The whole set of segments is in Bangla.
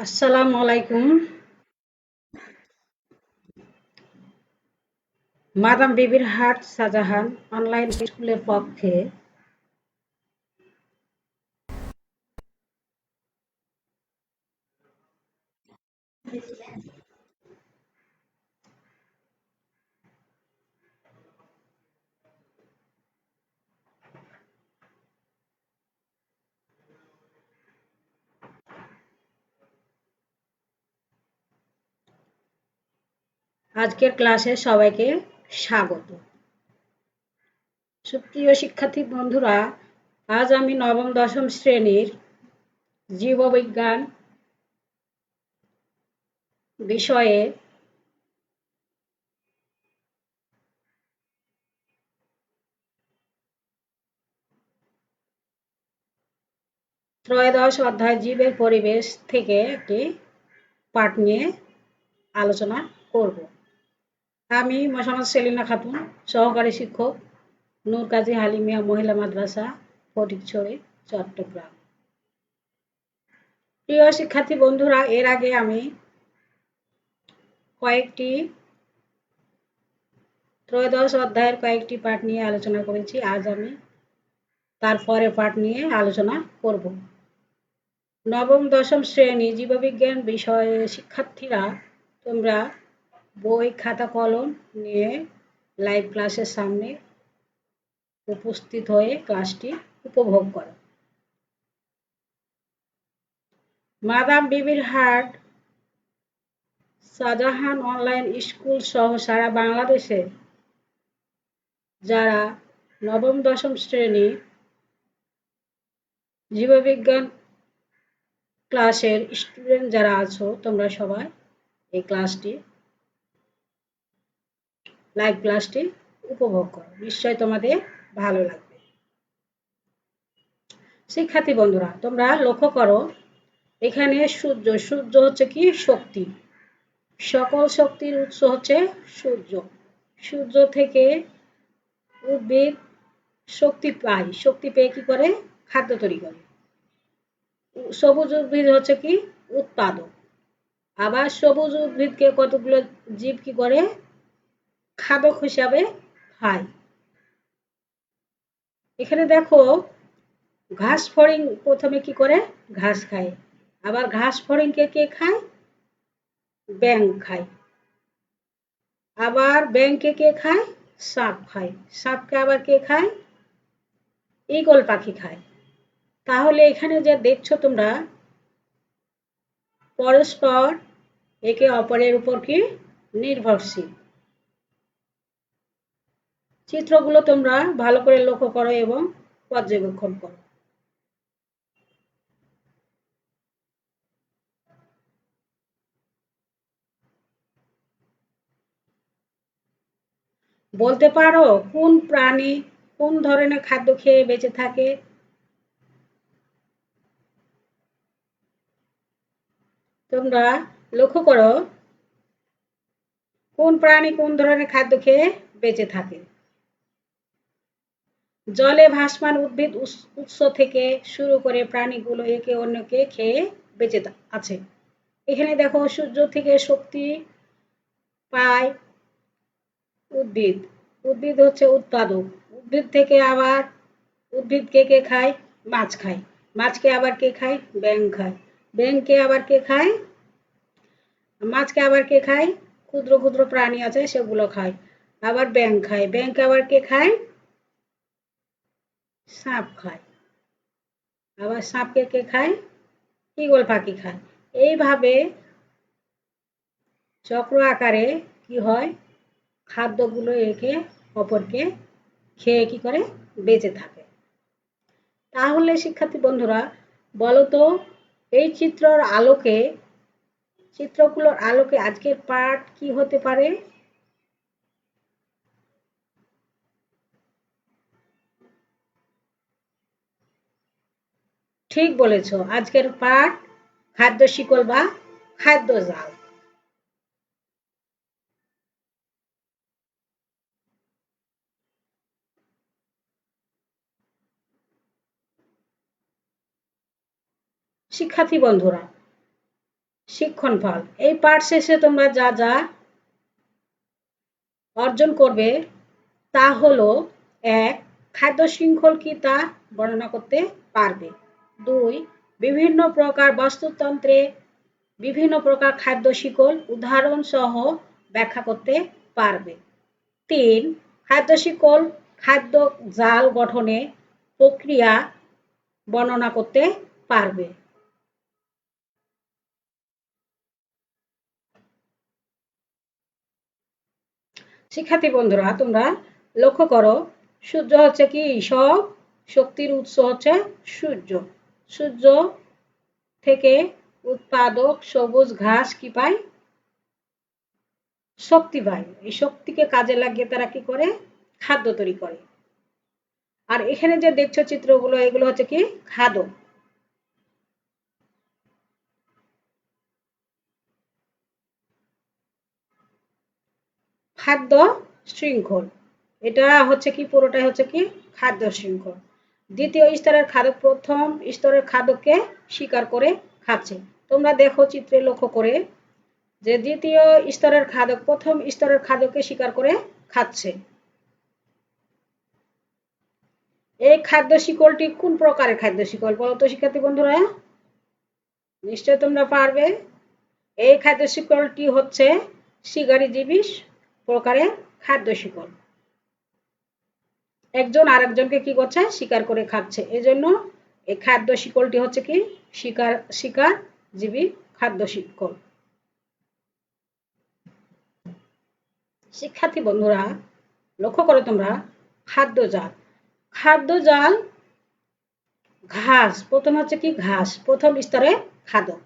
আসসালামু আলাইকুম। মাদাম বিবির হাট শাহজাহান অনলাইন স্কুলের পক্ষে আজকের ক্লাসে সবাইকে স্বাগত। সুপ্রিয় শিক্ষার্থী বন্ধুরা, আজ আমি নবম দশম শ্রেণীর জীববিজ্ঞান বিষয়ে ত্রয়োদশ অধ্যায় জীবের পরিবেশ থেকে একটি পাঠ নিয়ে আলোচনা করব। আমি মোসাম্মদ সেলিনা খাতুন, সহকারী শিক্ষক, নূর কাজী হালিমিয়া মহিলা মাদ্রাসা, ফটিকছড়ি, চট্টগ্রাম। প্রিয় শিক্ষার্থী বন্ধুরা, এর আগে আমি কয়েকটি ত্রয়োদশ অধ্যায়ের কয়েকটি পাঠ নিয়ে আলোচনা করেছি। আজ আমি তার পরের পাঠ নিয়ে আলোচনা করব। নবম দশম শ্রেণী জীববিজ্ঞান বিষয়ে শিক্ষার্থীরা তোমরা বই খাতা কলম নিয়ে লাইভ ক্লাসের সামনে উপস্থিত হয়ে ক্লাসটি উপভোগ করো। মাদাম বিবির হাট শাহজাহান অনলাইন স্কুল সহ সারা বাংলাদেশে যারা নবম দশম শ্রেণী জীববিজ্ঞান ক্লাসের স্টুডেন্ট যারা আছো, তোমরা সবাই এই ক্লাসটি লাইভ ক্লাসটি উপভোগ করো। নিশ্চয় তোমাদের ভালো লাগবে। শিক্ষার্থী বন্ধুরা, তোমরা লক্ষ্য করো, এখানে সূর্য হচ্ছে কি শক্তি, সকল শক্তির উৎস হচ্ছে সূর্য। সূর্য থেকে উদ্ভিদ শক্তি পায়, শক্তি পেয়ে কি করে? খাদ্য তৈরি করে। সবুজ উদ্ভিদ হচ্ছে কি উৎপাদক। আবার সবুজ উদ্ভিদকে কতগুলো জীব কি করে? খাদক হিসাবে খায়। এখানে দেখো, ঘাস ফড়িং প্রথমে কি করে? ঘাস খায়। আবার ঘাস ফড়িংকে কে খায়? ব্যাঙ খায়। আবার ব্যাঙকে কে খায়? সাপ খায়। সাপকে আবার কে খায়? ঈগল পাখি খায়। তাহলে এখানে যে দেখছো তোমরা, পরস্পর একে অপরের উপর কি নির্ভরশীল। চিত্রগুলো তোমরা ভালো করে লক্ষ্য করো এবং পর্যবেক্ষণ করো। বলতে পারো কোন প্রাণী কোন ধরনের খাদ্য খেয়ে বেঁচে থাকে? তোমরা লক্ষ্য করো, কোন প্রাণী কোন ধরনের খাদ্য খেয়ে বেঁচে থাকে? জলে ভাসমান উদ্ভিদ উৎস থেকে শুরু করে প্রাণীগুলো একে অন্যকে খেয়ে বেঁচে আছে। এখানে দেখো, সূর্য থেকে শক্তি পায় উদ্ভিদ। উদ্ভিদ হচ্ছে উৎপাদক। উদ্ভিদ থেকে আবার উদ্ভিদকে কে খায়? মাছ খায়। মাছকে আবার কে খায়? ব্যাঙ খায়। ব্যাঙকে আবার কে খায়? মাছকে আবার কে খায়? ক্ষুদ্র ক্ষুদ্র প্রাণী আছে সেগুলো খায়। আবার ব্যাঙ খায়। ব্যাঙকে আবার কে খায়? সাপ খায়। আবার সাপকে কে খায়? ঈগল পাখি খায়। এইভাবে চক্র আকারে কি হয়? খাদ্যগুলো একে অপরকে খেয়ে কি করে? বেঁচে থাকে। তাহলে শিক্ষার্থী বন্ধুরা, বলো তো, এই চিত্রগুলোর আলোকে আজকের পাঠ কি হতে পারে? ঠিক বলেছ, আজকের পাঠ খাদ্য শিকল বা খাদ্য জাল। শিক্ষার্থী বন্ধুরা, শিক্ষণফল। এই পাঠ শেষে তোমরা যা যা অর্জন করবে তা হলো ১. খাদ্য শৃঙ্খল কি তা বর্ণনা করতে পারবে। ২. বিভিন্ন প্রকার বাস্তুতন্ত্রে বিভিন্ন প্রকার খাদ্য শিকল উদাহরণ সহ ব্যাখ্যা করতে পারবে। ৩. খাদ্য শিকল খাদ্য জাল গঠনে প্রক্রিয়া বর্ণনা করতে পারবে। শিক্ষার্থী বন্ধুরা তোমরা লক্ষ্য করো, সূর্য হচ্ছে কি সব শক্তির উৎস হচ্ছে সূর্য। সূর্য থেকে উৎপাদক সবুজ ঘাস কি পায়? শক্তি পায়। এই শক্তিকে কাজে লাগিয়ে তারা কি করে? খাদ্য তৈরি করে। আর এখানে যে দেখছো চিত্রগুলো এগুলো হচ্ছে কি খাদ্য। খাদ্য শৃঙ্খল, এটা হচ্ছে কি পুরোটাই হচ্ছে কি খাদ্য শৃঙ্খল। দ্বিতীয় স্তরের খাদক প্রথম স্তরের খাদককে শিকার করে খাচ্ছে। তোমরা দেখো চিত্রে লক্ষ্য করে যে দ্বিতীয় স্তরের খাদক প্রথম স্তরের খাদককে শিকার করে খাচ্ছে। এই খাদ্য শিকলটি কোন প্রকারের খাদ্য শিকল বলো তো শিক্ষার্থী বন্ধুরা? নিশ্চয় তোমরা পারবে। এই খাদ্য শিকলটি হচ্ছে শিকারীজীবী প্রকারের খাদ্য শিকল। একজন আরেকজনকে কি করছে? শিকার করে খাচ্ছে। এজন্য এই খাদ্য শিকলটি হচ্ছে কি শিকারজীবী খাদ্য শিকল। শিক্ষার্থী বন্ধুরা লক্ষ্য করো তোমরা, খাদ্য জাল। খাদ্য জাল ঘাস, প্রথম হচ্ছে কি ঘাস প্রথম স্তরে খাদক,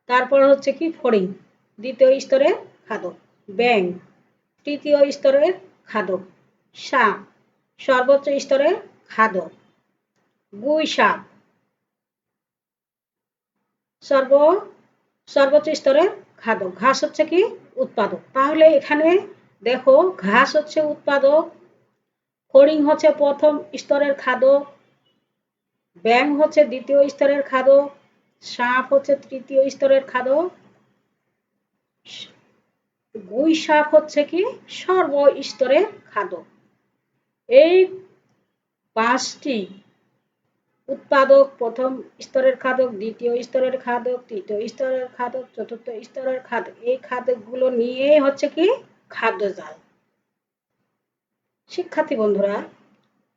তারপর হচ্ছে কি ফড়িং দ্বিতীয় স্তরের খাদক, ব্যাঙ তৃতীয় স্তরের খাদক, সাপ সর্বোচ্চ স্তরের খাদক, গুই সাপ সর্বোচ্চ স্তরের খাদক। ঘাস হচ্ছে কি উৎপাদক। তাহলে এখানে দেখো ঘাস হচ্ছে উৎপাদক, ফড়িং হচ্ছে প্রথম স্তরের খাদক, ব্যাঙ হচ্ছে দ্বিতীয় স্তরের খাদক, সাপ হচ্ছে তৃতীয় স্তরের খাদক, গুই সাপ হচ্ছে কি সর্বস্তরের খাদক। এই পাঁচটি উৎপাদক প্রথম স্তরের খাদক, দ্বিতীয় স্তরের খাদক, তৃতীয় স্তরের খাদক, চতুর্থ স্তরের খাদক, এই খাদকগুলো নিয়েই হচ্ছে কি খাদ্য জাল। শিক্ষার্থী বন্ধুরা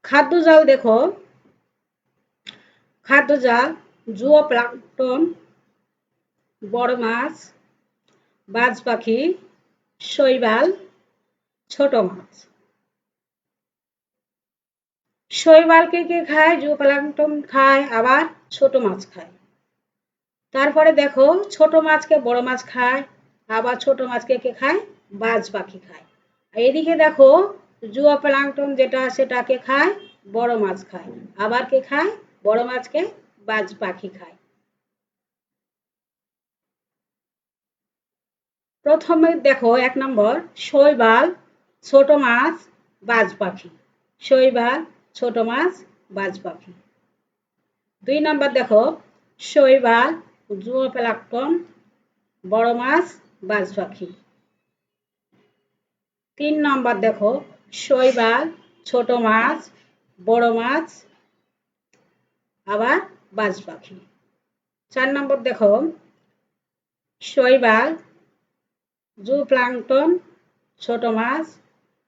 খাদ্য জাল দেখো, খাদ্য জাল জুওপ্লাঙ্কটন, বড় মাছ, বাজ পাখি, শৈবাল, ছোট মাছ। শৈবালকে কে খায়? জুওপ্লাঙ্কটন খায়, আবার ছোট মাছ খায়। তারপরে দেখো ছোট মাছকে বড় মাছ খায়, আবার ছোট মাছকে কে খায়? বাজ পাখি খায়। এদিকে দেখো জুওপ্লাঙ্কটন যেটা সেটাকে খায়, বড় মাছ খায়, আবার কে খায়? বড় মাছকে বাজ পাখি খায়। প্রথমে দেখো ১ নম্বর শৈবাল, ছোট মাছ, বাজ পাখি। শৈবাল, ছোট মাছ, বাজ পাখি। ২ নম্বর দেখো শৈবাল, জুওপ্লাঙ্কটন, বড় মাছ, বাজ পাখি। ৩ নম্বর দেখো শৈবাল, ছোট মাছ, বড় মাছ, আবার বাজ পাখি। ৪ নম্বর দেখো শৈবাল, জুওপ্লাঙ্কটন, ছোট মাছ,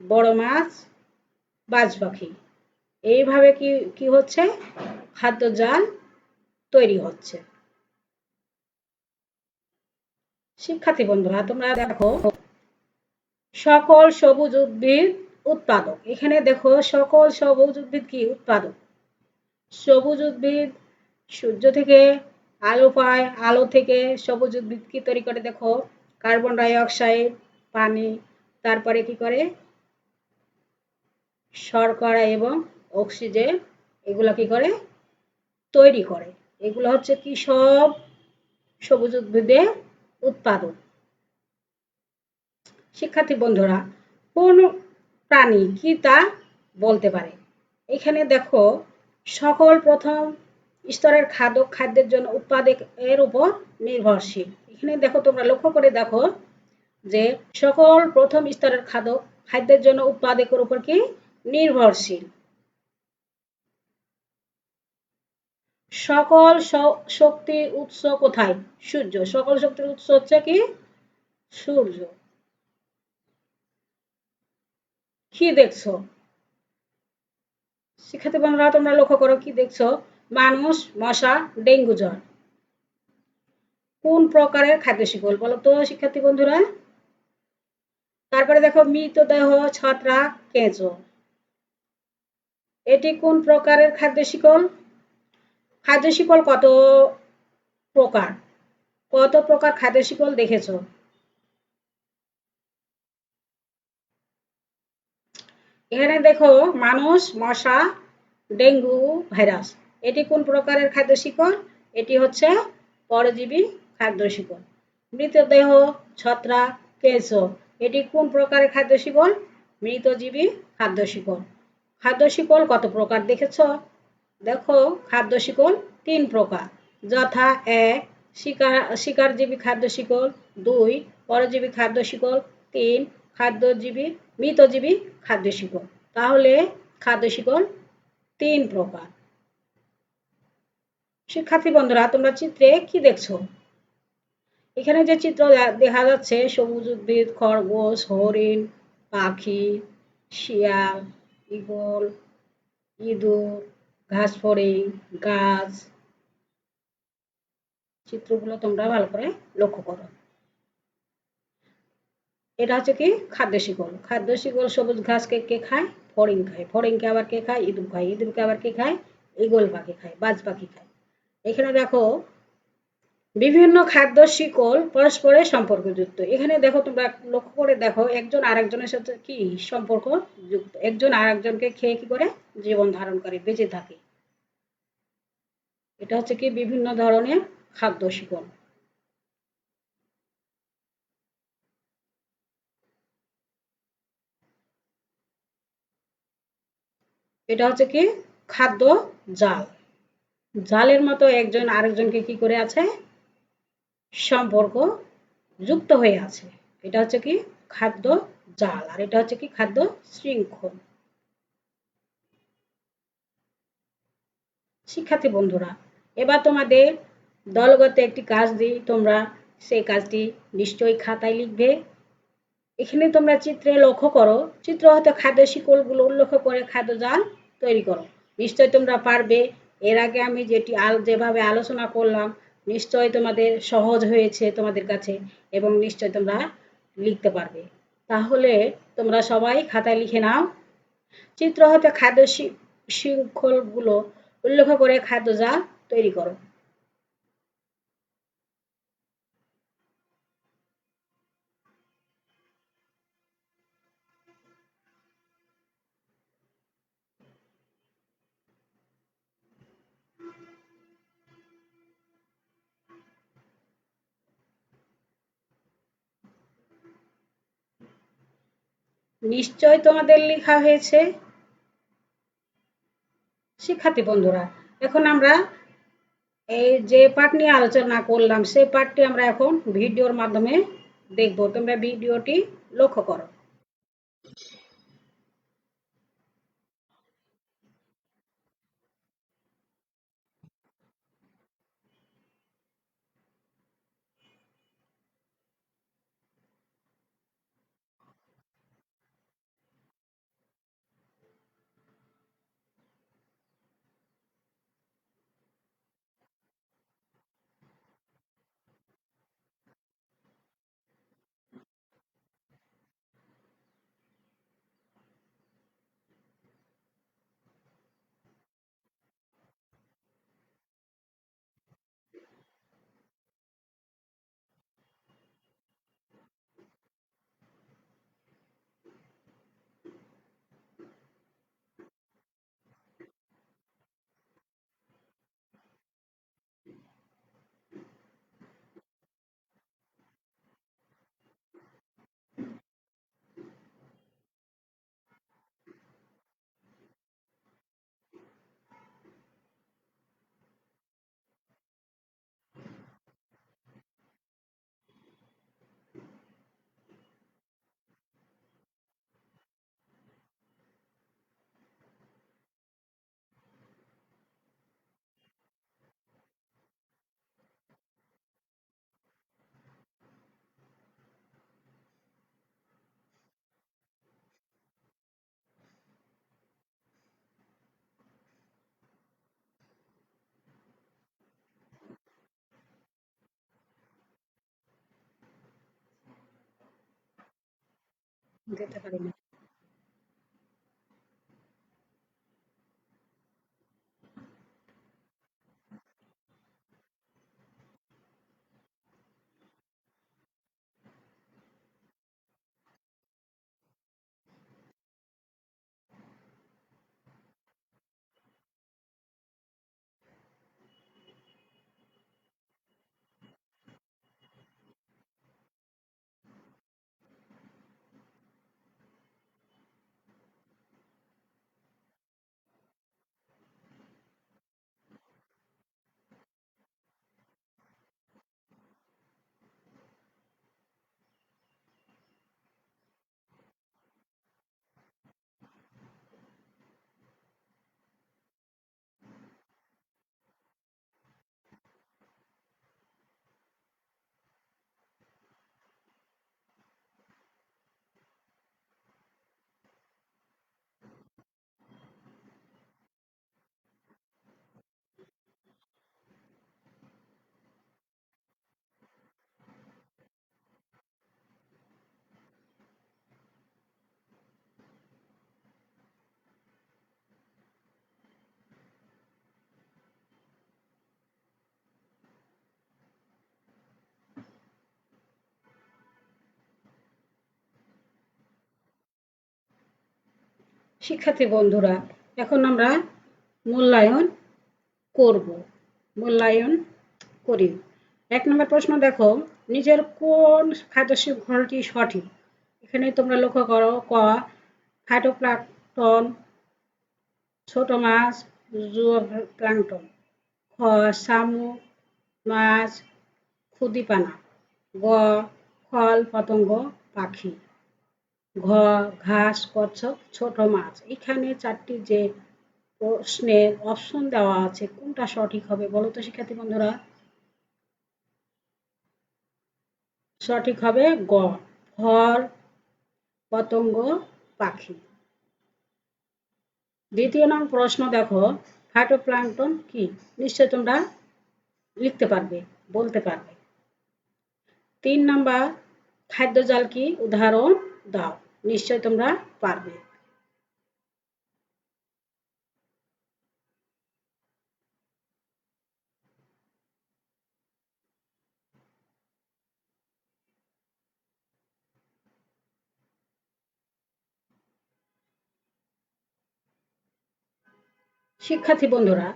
বড় মাছ, বাজ পাখি। এইভাবে কি কি হচ্ছে? খাদ্য জাল তৈরি হচ্ছে। শিক্ষার্থী বন্ধুরা তোমরা দেখো সকল সবুজ উদ্ভিদ উৎপাদক। এখানে দেখো সকল সবুজ উদ্ভিদ কি উৎপাদক। সবুজ উদ্ভিদ সূর্য থেকে আলো পায়, আলো থেকে সবুজ উদ্ভিদ কি তৈরি করে? দেখো কার্বন ডাই অক্সাইড, পানি, তারপরে কি করে শর্করা এবং অক্সিজেন, এগুলো কি করে তৈরি করে। এগুলো হচ্ছে কি সব সবুজ উদ্ভিদের উৎপাদন। শিক্ষার্থী বন্ধুরা কোন প্রাণী কি তা বলতে পারে? এখানে দেখো সকল প্রথম স্তরের খাদ্য খাদ্যের জন্য উৎপাদকের উপর নির্ভরশীল। এখানে দেখো তোমরা লক্ষ্য করে দেখো যে সকল প্রথম স্তরের খাদ্যের জন্য উৎপাদকের উপর কি নির্ভরশীল। সকল শক্তির উৎস কোথায়? সূর্য। সকল শক্তির উৎস হচ্ছে কি সূর্য। কি দেখছো শিক্ষার্থী বন্ধুরা? তোমরা লক্ষ্য করো কি দেখছো? মানুষ, মশা, ডেঙ্গু জ্বর কোন প্রকারের খাদ্য শিকল বলো তো শিক্ষার্থী বন্ধুরা? তারপরে দেখো মৃতদেহ, ছত্রাক, কেঁচো এটি কোন প্রকারের খাদ্য শিকল? খাদ্য শিকল কত প্রকার? কত প্রকার খাদ্য শিকল দেখেছো? এখানে দেখো মানুষ, মশা, ডেঙ্গু ভাইরাস এটি কোন প্রকারের খাদ্য শিকল? এটি হচ্ছে পরজীবী খাদ্য শিকল। মৃতদেহ, ছত্রাক, কেঁচো এটি কোন প্রকারের খাদ্য শিকল? মৃতজীবী খাদ্য শিকল। খাদ্য শিকল কত প্রকার দেখেছো? দেখো খাদ্য শিকল ৩ প্রকার, যথা ১ শিকারজীবী খাদ্য শিকল, ২ পরজীবী খাদ্য শিকল, ৩ মৃতজীবী খাদ্য শিকল। তাহলে খাদ্য শিকল ৩ প্রকার। শিক্ষার্থী বন্ধুরা তোমরা চিত্রে কি দেখছো? এখানে যে চিত্র দেখা যাচ্ছে সবুজ উদ্ভিদ, খরগোশ, হরিণ, পাখি, শিয়াল, ঈগল, ইঁদুর, ঘাসফড়িং, গাছ চিত্রগুলো তোমরা ভালো করে লক্ষ্য করো। এটা হচ্ছে কি খাদ্য শিকল। খাদ্য শিকল সবুজ ঘাসকে কে খায়? ফড়িং খায়। ফড়িংকে আবার কে খায়? ইঁদুর খায়। ইঁদুরকে আবার কে খায়? ঈগল পাখি খায়, বাজ পাখি খায়। এখানে দেখো বিভিন্ন খাদ্য শিকল পরস্পরের সম্পর্কযুক্ত। এখানে দেখো তোমরা লক্ষ্য করে দেখো একজন আরেকজনের সাথে কি সম্পর্ক যুক্ত। একজন আরেকজনকে খেয়ে কি করে জীবন ধারণ করে বেঁচে থাকে। এটা হচ্ছে কি বিভিন্ন ধরনের খাদ্য শিকল। এটা হচ্ছে কি খাদ্য জাল। জালের মতো একজন আরেকজনকে কি করে আছে সম্পর্ক যুক্ত হয়ে আছে। এটা হচ্ছে কি খাদ্য জাল, আর এটা হচ্ছে কি খাদ্য শৃঙ্খল। শিক্ষার্থী বন্ধুরা এবার তোমাদের দলগত একটি কাজ দিই, তোমরা সেই কাজটি নিশ্চয়ই খাতায় লিখবে। এখানে তোমরা চিত্রে লক্ষ্য করো, চিত্র হতে খাদ্য শিকলগুলো উল্লেখ করে খাদ্য জাল তৈরি করো। নিশ্চয়ই তোমরা পারবে। এর আগে আমি যেভাবে আলোচনা করলাম নিশ্চয়ই তোমাদের সহজ হয়েছে তোমাদের কাছে এবং নিশ্চয়ই তোমরা লিখতে পারবে। তাহলে তোমরা সবাই খাতায় লিখে নাও। চিত্র হতে খাদ্য শৃঙ্খলগুলো উল্লেখ করে খাদ্য জাল তৈরি করো। নিশ্চয় তোমাদের লেখা হয়েছে। শিক্ষার্থী বন্ধুরা এখন আমরা এই যে পাঠ নিয়ে আলোচনা করলাম সেই পাঠটি আমরা এখন ভিডিওর মাধ্যমে দেখব। তোমরা ভিডিওটি লক্ষ্য করো। দিতে পারি না। শিক্ষার্থী বন্ধুরা, এখন আমরা মূল্যায়ন করব। মূল্যায়ন করি। ১ নম্বর প্রশ্ন দেখো, নিচের কোন খাদ্য শৃঙ্খলটি সঠিক? এখানে তোমরা লক্ষ্য করো, ক ফাইটোপ্লাঙ্কটন, ছোট মাছ, জুওপ্লাঙ্কটন, খ শামুক, মাছ, ক্ষুদিপানা, গ ফল পতঙ্গ, পাখি, ঘ ঘাস, কচ্ছপ, ছোট মাছ। এখানে ৪টি যে প্রশ্নের অপশন দেওয়া আছে, কোনটা সঠিক হবে বলো তো শিক্ষার্থী বন্ধুরা? সঠিক হবে গ ফল পতঙ্গ পাখি। ২য় নং প্রশ্ন দেখো, ফাইটোপ্লাঙ্কটন কি? নিশ্চয় তোমরা লিখতে পারবে, বলতে পারবে। ৩ নাম্বার, খাদ্যজাল কি? উদাহরণ দাও। নিশ্চয় তোমরা পারবে। শিক্ষার্থী বন্ধুরা,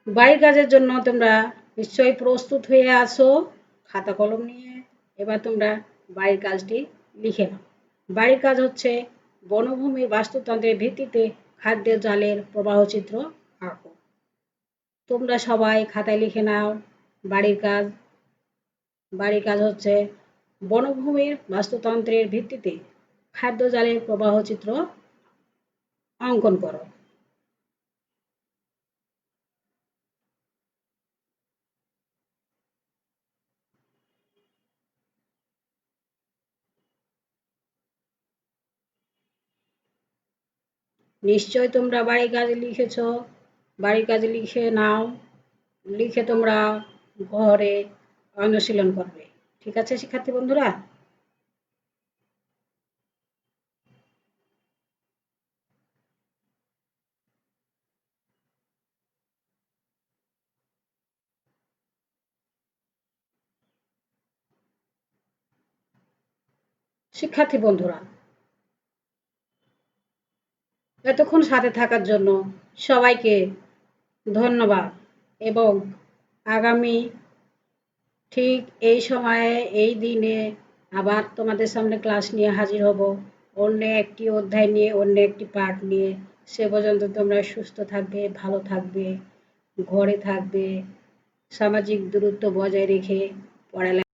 বাড়ির কাজের জন্য তোমরা নিশ্চয়ই প্রস্তুত হয়ে আছো খাতা কলম নিয়ে। এবার তোমরা বাড়ির কাজটি লিখে নাও। বাড়ির কাজ হচ্ছে বনভূমির বাস্তুতন্ত্রের ভিত্তিতে খাদ্যের জালের প্রবাহচিত্র আঁকো। তোমরা সবাই খাতায় লিখে নাও বাড়ির কাজ। বাড়ির কাজ হচ্ছে বনভূমির বাস্তুতন্ত্রের ভিত্তিতে খাদ্য জালের প্রবাহচিত্র অঙ্কন করো। নিশ্চয় তোমরা বাড়ির কাজ লিখেছ। বাড়ির কাজ লিখে নাও, লিখে তোমরা ঘরে অনুশীলন করবে। ঠিক আছে শিক্ষার্থী বন্ধুরা? শিক্ষার্থী বন্ধুরা, এতক্ষণ সাথে থাকার জন্য সবাইকে ধন্যবাদ এবং আগামী ঠিক এই সময়ে এই দিনে আবার তোমাদের সামনে ক্লাস নিয়ে হাজির হব অন্য একটি অধ্যায় নিয়ে, অন্য একটি পাঠ নিয়ে। সে পর্যন্ত তোমরা সুস্থ থাকবে, ভালো থাকবে, ঘরে থাকবে, সামাজিক দূরত্ব বজায় রেখে পড়ালেখা